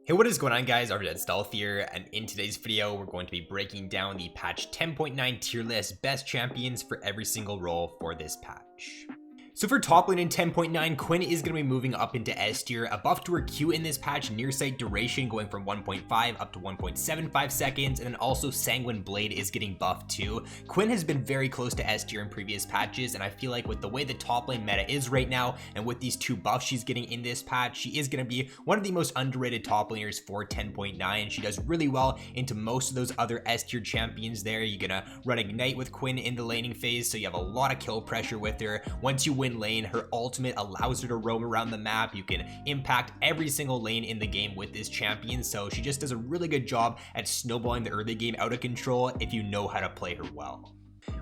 Hey, what is going on, guys? Arvid Stealth here, and in today's video we're going to be breaking down the patch 10.9 tier list best champions for every single role for this patch. So for top lane in 10.9, Quinn is going to be moving up into S tier, a buff to her Q in this patch, near sight duration going from 1.5 up to 1.75 seconds, and then also Sanguine Blade is getting buffed too. Quinn has been very close to S tier in previous patches, and I feel like with the way the top lane meta is right now, and with these two buffs she's getting in this patch, she is going to be one of the most underrated top laners for 10.9. She does really well into most of those other S tier champions there. You're going to run Ignite with Quinn in the laning phase, so you have a lot of kill pressure with her. Once you win lane, her ultimate allows her to roam around the map. You can impact every single lane in the game with this champion, so she just does a really good job at snowballing the early game out of control if you know how to play her well.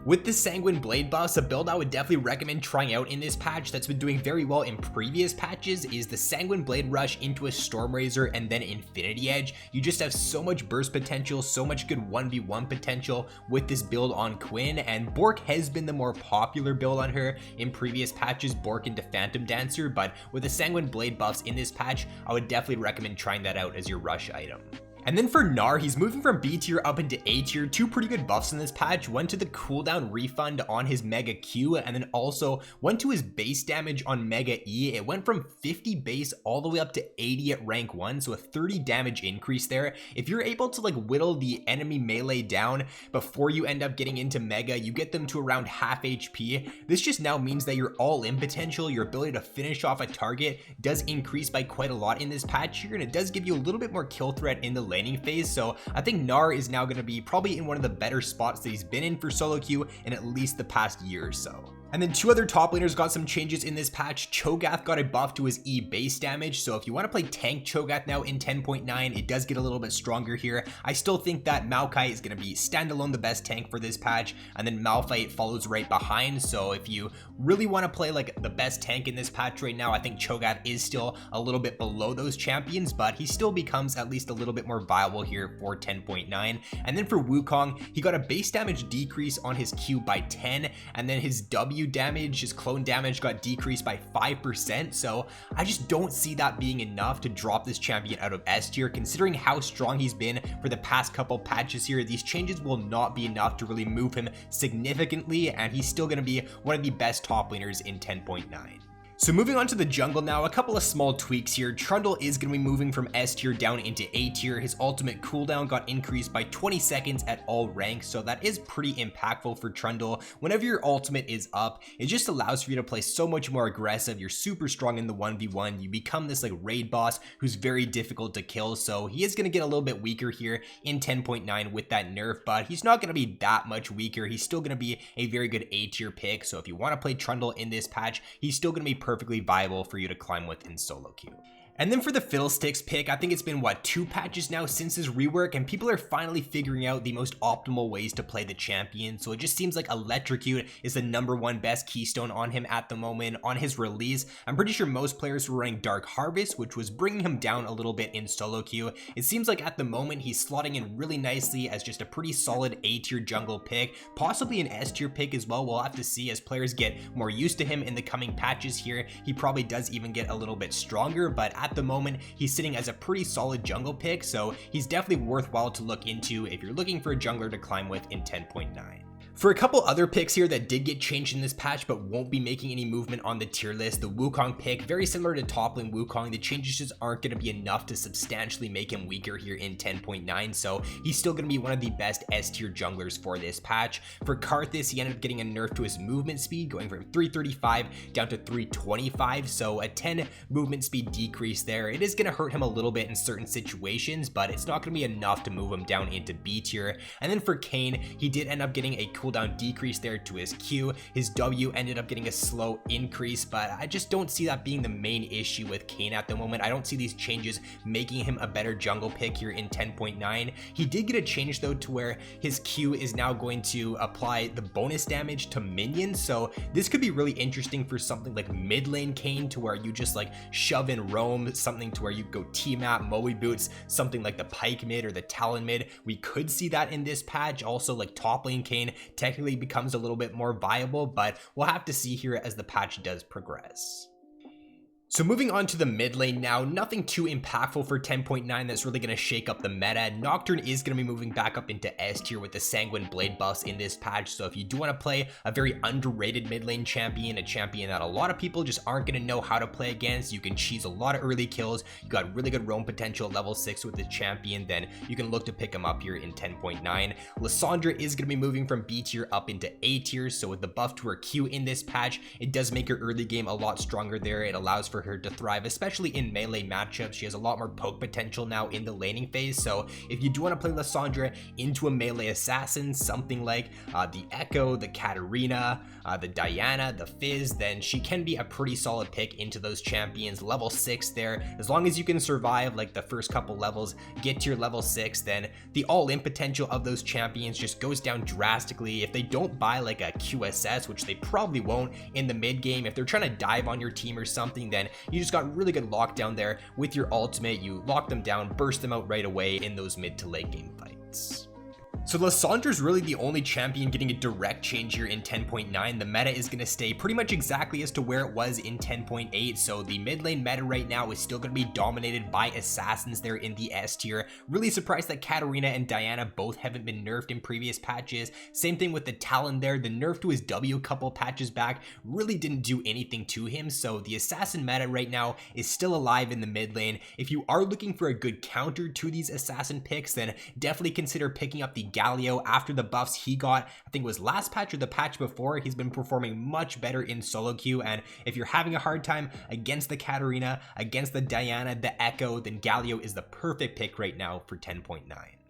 With the Sanguine Blade buffs, a build I would definitely recommend trying out in this patch that's been doing very well in previous patches is the Sanguine Blade rush into a Stormrazor and then Infinity Edge. You just have so much burst potential, so much good 1v1 potential with this build on Quinn, and Bork has been the more popular build on her in previous patches, Bork into Phantom Dancer, but with the Sanguine Blade buffs in this patch, I would definitely recommend trying that out as your rush item. And then for Gnar, he's moving from B tier up into A tier. Two pretty good buffs in this patch. One to the cooldown refund on his Mega Q, and then also one to his base damage on Mega E. It went from 50 base all the way up to 80 at rank 1, so a 30 damage increase there. If you're able to like whittle the enemy melee down before you end up getting into Mega, you get them to around half HP. This just now means that your all-in potential, your ability to finish off a target, does increase by quite a lot in this patch here, and it does give you a little bit more kill threat in the laning phase. So I think Gnar is now going to be probably in one of the better spots that he's been in for solo queue in at least the past year or so. And then two other top laners got some changes in this patch. Cho'Gath got a buff to his E base damage, so if you want to play tank Cho'Gath now in 10.9, it does get a little bit stronger here. I still think that Maokai is going to be standalone the best tank for this patch, and then Malphite follows right behind. So if you really want to play like the best tank in this patch right now, I think Cho'Gath is still a little bit below those champions, but he still becomes at least a little bit more viable here for 10.9. And then for Wukong, he got a base damage decrease on his Q by 10, and then his W damage, his clone damage got decreased by 5%. So I just don't see that being enough to drop this champion out of S tier. Considering how strong he's been for the past couple patches here, these changes will not be enough to really move him significantly, and he's still going to be one of the best top laners in 10.9. So moving on to the jungle now, a couple of small tweaks here. Trundle is going to be moving from S tier down into A tier. His ultimate cooldown got increased by 20 seconds at all ranks, so that is pretty impactful for Trundle. Whenever your ultimate is up, it just allows for you to play so much more aggressive. You're super strong in the 1v1. You become this like raid boss who's very difficult to kill, so he is going to get a little bit weaker here in 10.9 with that nerf, but he's not going to be that much weaker. He's still going to be a very good A tier pick, so if you want to play Trundle in this patch, he's still going to be perfectly viable for you to climb with in solo queue. And then for the Fiddlesticks pick, I think it's been what, 2 patches now since his rework, and people are finally figuring out the most optimal ways to play the champion. So it just seems like Electrocute is the #1 best keystone on him at the moment. On his release, I'm pretty sure most players were running Dark Harvest, which was bringing him down a little bit in solo queue. It seems like at the moment he's slotting in really nicely as just a pretty solid A tier jungle pick, possibly an S tier pick as well. We'll have to see as players get more used to him in the coming patches here. He probably does even get a little bit stronger, but at the moment he's sitting as a pretty solid jungle pick, so he's definitely worthwhile to look into if you're looking for a jungler to climb with in 10.9. For a couple other picks here that did get changed in this patch but won't be making any movement on the tier list, the Wukong pick, very similar to top lane Wukong, the changes just aren't going to be enough to substantially make him weaker here in 10.9, so he's still going to be one of the best S tier junglers for this patch. For Karthus, he ended up getting a nerf to his movement speed, going from 335 down to 325, so a 10 movement speed decrease there. It is going to hurt him a little bit in certain situations, but it's not going to be enough to move him down into B tier. And then for Kayn, he did end up getting a cooldown decrease there to his Q. His W ended up getting a slow increase, but I just don't see that being the main issue with Kayn at the moment. I don't see these changes making him a better jungle pick here in 10.9. He did get a change though to where his Q is now going to apply the bonus damage to minions, so this could be really interesting for something like mid lane Kayn, to where you just like shove and roam, something to where you go T-map, Moe boots, something like the Pyke mid or the Talon mid. We could see that in this patch. Also like top lane Kayn technically becomes a little bit more viable, but we'll have to see here as the patch does progress. So moving on to the mid lane now, nothing too impactful for 10.9 that's really going to shake up the meta. Nocturne is going to be moving back up into S tier with the Sanguine Blade buffs in this patch. So if you do want to play a very underrated mid lane champion, a champion that a lot of people just aren't going to know how to play against, you can cheese a lot of early kills, you got really good roam potential at level 6 with the champion, then you can look to pick him up here in 10.9. Lissandra is going to be moving from B tier up into A tier. So with the buff to her Q in this patch, it does make her early game a lot stronger there. It allows for her to thrive, especially in melee matchups. She has a lot more poke potential now in the laning phase. So if you do want to play Lissandra into a melee assassin, something like the Echo, the Katarina, the Diana, the Fizz, then she can be a pretty solid pick into those champions. Level 6 there, as long as you can survive like the first couple levels, get to your level 6, then the all-in potential of those champions just goes down drastically. If they don't buy like a QSS, which they probably won't in the mid game, if they're trying to dive on your team or something, then you just got really good lockdown there with your ultimate. You lock them down, burst them out right away in those mid to late game fights. So Lissandra's really the only champion getting a direct change here in 10.9. The meta is going to stay pretty much exactly as to where it was in 10.8. So the mid lane meta right now is still going to be dominated by assassins there in the S tier. Really surprised that Katarina and Diana both haven't been nerfed in previous patches. Same thing with the Talon there. The nerf to his W a couple patches back really didn't do anything to him. So the assassin meta right now is still alive in the mid lane. If you are looking for a good counter to these assassin picks, then definitely consider picking up the Galio after the buffs he got. I think it was last patch or the patch before. He's been performing much better in solo queue, and if you're having a hard time against the Katarina, against the Diana, the Echo, then Galio is the perfect pick right now for 10.9.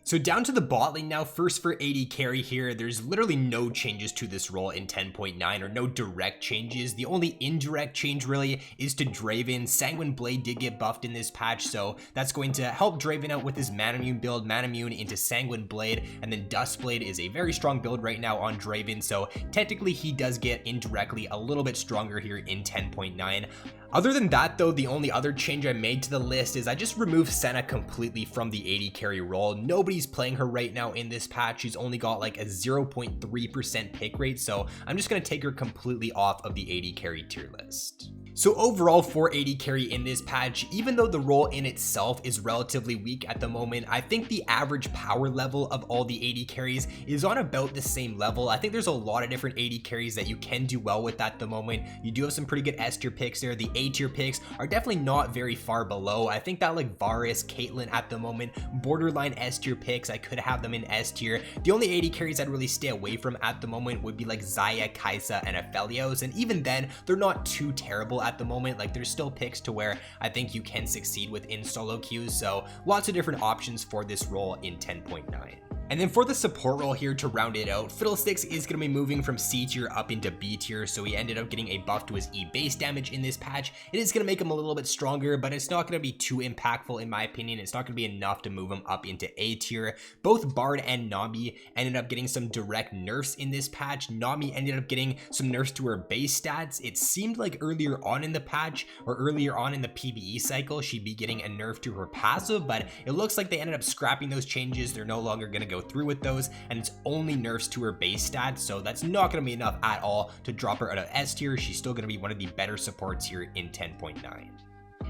So down to the bot lane now. First for AD carry here, there's literally no changes to this role in 10.9, or no direct changes. The only indirect change really is to Draven. Sanguine Blade did get buffed in this patch, so that's going to help Draven out with his Manamune build, Manamune into Sanguine Blade, and then Duskblade is a very strong build right now on Draven, so technically he does get indirectly a little bit stronger here in 10.9. Other than that though, the only other change I made to the list is I just removed Senna completely from the AD carry role. Nobody's playing her right now in this patch. She's only got like a 0.3% pick rate, so I'm just going to take her completely off of the AD carry tier list. So overall for AD carry in this patch, even though the role in itself is relatively weak at the moment, I think the average power level of all the AD carries is on about the same level. I think there's a lot of different AD carries that you can do well with at the moment. You do have some pretty good S tier picks there. The A tier picks are definitely not very far below. I think that like Varus, Caitlyn at the moment, borderline S tier picks, I could have them in S tier. The only AD carries I'd really stay away from at the moment would be like Xayah, Kai'Sa, and Aphelios, and even then, they're not too terrible at the moment. Like there's still picks to where I think you can succeed within solo queues, so lots of different options for this role in 10.9. And then for the support role here to round it out, Fiddlesticks is going to be moving from C tier up into B tier, so he ended up getting a buff to his E base damage in this patch. It is going to make him a little bit stronger, but it's not going to be too impactful in my opinion. It's not going to be enough to move him up into A tier. Both Bard and Nami ended up getting some direct nerfs in this patch. Nami ended up getting some nerfs to her base stats. It seemed like earlier on in the patch, or earlier on in the PvE cycle, she'd be getting a nerf to her passive, but it looks like they ended up scrapping those changes. They're no longer going to go through with those, and it's only nerfs to her base stats, so that's not going to be enough at all to drop her out of S tier. She's still going to be one of the better supports here in 10.9.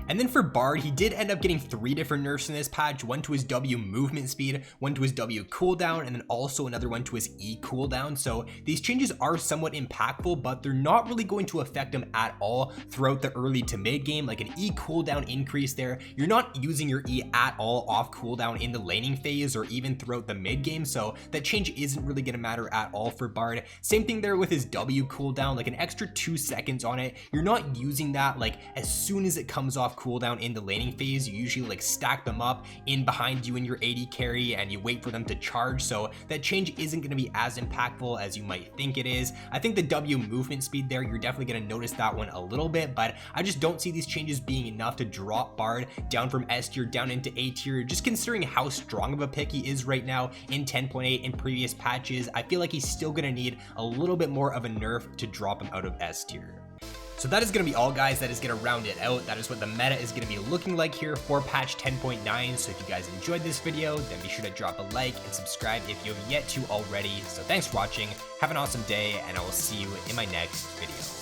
And then for Bard, he did end up getting 3 different nerfs in this patch, one to his W movement speed, one to his W cooldown, and then also another one to his E cooldown. So these changes are somewhat impactful, but they're not really going to affect him at all throughout the early to mid game. Like an E cooldown increase there, you're not using your E at all off cooldown in the laning phase or even throughout the mid game, so that change isn't really going to matter at all for Bard. Same thing there with his W cooldown, like an extra 2 seconds on it. You're not using that like as soon as it comes off cooldown in the laning phase. You usually like stack them up in behind you in your AD carry and you wait for them to charge, so that change isn't going to be as impactful as you might think it is. I think the W movement speed there, you're definitely going to notice that one a little bit, but I just don't see these changes being enough to drop Bard down from S tier down into A tier. Just considering how strong of a pick he is right now in 10.8 in previous patches, I feel like he's still going to need a little bit more of a nerf to drop him out of S tier. So that is going to be all, guys. That is going to round it out. That is what the meta is going to be looking like here for patch 10.9. So if you guys enjoyed this video, then be sure to drop a like and subscribe if you have yet to already. So thanks for watching. Have an awesome day, and I will see you in my next video.